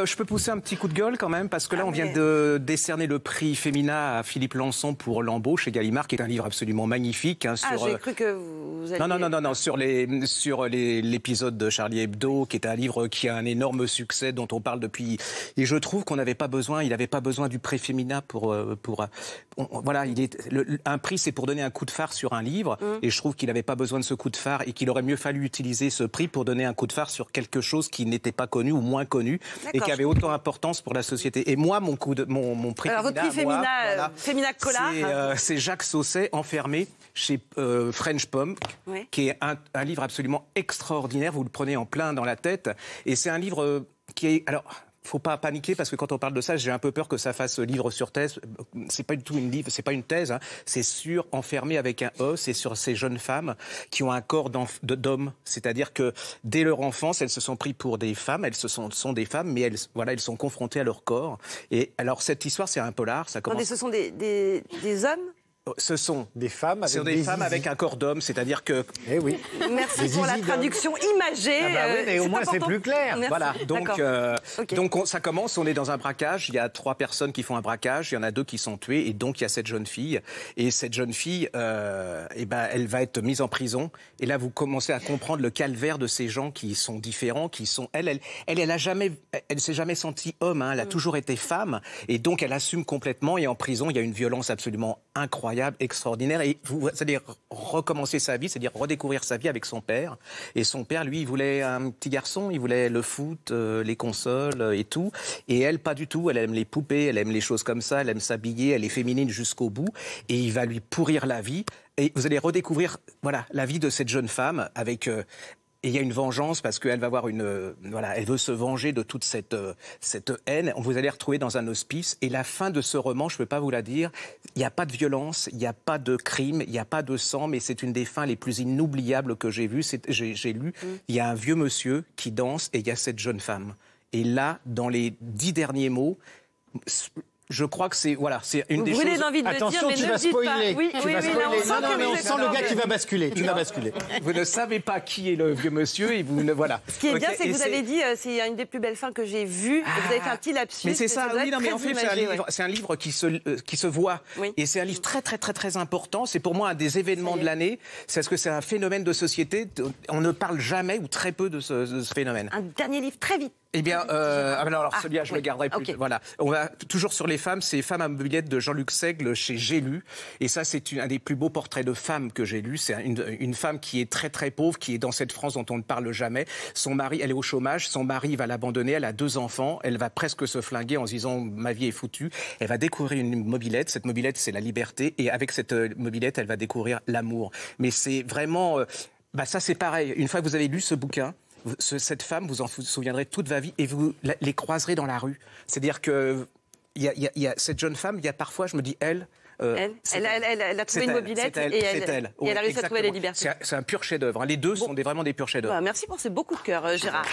Je peux pousser un petit coup de gueule quand même, parce que là, on vient de décerner le prix Femina à Philippe Lançon pour L'Embauche chez Gallimard, qui est un livre absolument magnifique. Hein, sur, j'ai cru que vous alliez... Non, sur l'épisode de Charlie Hebdo, qui est un livre qui a un énorme succès, dont on parle depuis... Et je trouve qu'on n'avait pas besoin, il n'avait pas besoin du prix Femina voilà, un prix, c'est pour donner un coup de phare sur un livre, et je trouve qu'il n'avait pas besoin de ce coup de phare, et qu'il aurait mieux fallu utiliser ce prix pour donner un coup de phare sur quelque chose qui n'était pas connu ou moins connu, et qui avait autant d'importance pour la société. Et moi, mon prix Femina... Votre prix Femina, Femina Collard, c'est Jacques Sausset, enfermé chez French Pomme, qui est un livre absolument extraordinaire. Vous le prenez en plein dans la tête. Et c'est un livre qui est... Alors, faut pas paniquer, parce que quand on parle de ça, j'ai un peu peur que ça fasse livre sur thèse. C'est pas du tout c'est pas une thèse, hein. C'est sur Enfermé avec un E, c'est sur ces jeunes femmes qui ont un corps d'homme. C'est-à-dire que dès leur enfance, elles se sont prises pour des femmes, elles sont des femmes, mais elles sont confrontées à leur corps. Et alors cette histoire, c'est un polar. Ça commence... Attendez, ce sont des hommes? Ce sont des femmes avec un corps d'homme, c'est-à-dire que... Eh oui. Merci pour la traduction imagée. Ah bah oui, mais au moins c'est plus clair. Merci. Voilà, donc ça commence, on est dans un braquage, il y a 3 personnes qui font un braquage, il y en a 2 qui sont tuées, et donc il y a cette jeune fille. Et cette jeune fille, elle va être mise en prison. Et là, vous commencez à comprendre le calvaire de ces gens qui sont différents, qui sont... Elle s'est jamais sentie homme, hein, elle a toujours été femme. Et donc elle assume complètement, et en prison, il y a une violence absolument incroyable, extraordinaire, et vous allez recommencer sa vie, c'est-à-dire redécouvrir sa vie avec son père. Et son père, lui, il voulait un petit garçon, il voulait le foot, les consoles et tout. Et elle, pas du tout. Elle aime les poupées, elle aime les choses comme ça, elle aime s'habiller, elle est féminine jusqu'au bout. Et il va lui pourrir la vie. Et vous allez redécouvrir, voilà, la vie de cette jeune femme avec... Et il y a une vengeance, parce qu'elle va avoir elle veut se venger de toute cette haine. Vous allez retrouver dans un hospice. Et la fin de ce roman, je ne peux pas vous la dire. Il n'y a pas de violence, il n'y a pas de crime, il n'y a pas de sang, mais c'est une des fins les plus inoubliables que j'ai vues. J'ai lu. Il y a un vieux monsieur qui danse et il y a cette jeune femme. Et là, dans les 10 derniers mots, je crois que c'est une des choses... Vous brûlez d'envie de le dire, mais tu ne vas le dites spoiler. pas. Oui, mais on sent le gars qui va basculer. Tu vas basculer. Vous ne savez pas qui est le vieux monsieur et vous ne... Voilà. Ce qui est bien, c'est que vous avez dit, c'est une des plus belles fins que j'ai vues. Et vous avez fait un petit lapsus. Mais c'est ça, oui, non, mais en fait, c'est un livre qui se voit. Oui. Et c'est un livre très, très, très, très important. C'est pour moi un des événements de l'année. C'est parce que c'est un phénomène de société. On ne parle jamais ou très peu de ce phénomène. Un dernier livre, très vite. Eh bien, alors celui-là, je le garderai plus. Okay. Voilà. On va toujours sur les femmes, c'est Femmes à mobilette de Jean-Luc Seigle chez J'ai lu. Et ça, c'est un des plus beaux portraits de femmes que j'ai lu. C'est une femme qui est très, très pauvre, qui est dans cette France dont on ne parle jamais. Son mari, elle est au chômage, son mari va l'abandonner, elle a 2 enfants, elle va presque se flinguer en se disant « ma vie est foutue ». Elle va découvrir une mobilette. Cette mobilette, c'est la liberté. Et avec cette mobilette, elle va découvrir l'amour. Mais c'est vraiment... ça, c'est pareil. Une fois que vous avez lu ce bouquin, cette femme, vous en souviendrez toute votre vie et vous les croiserez dans la rue. C'est-à-dire que il y a cette jeune femme, il y a parfois, je me dis, elle a trouvé une mobilette et elle a réussi à trouver la liberté. C'est un pur chef-d'œuvre. Les deux sont vraiment des purs chefs-d'œuvre. Merci pour ce beau coup de cœur, Gérard.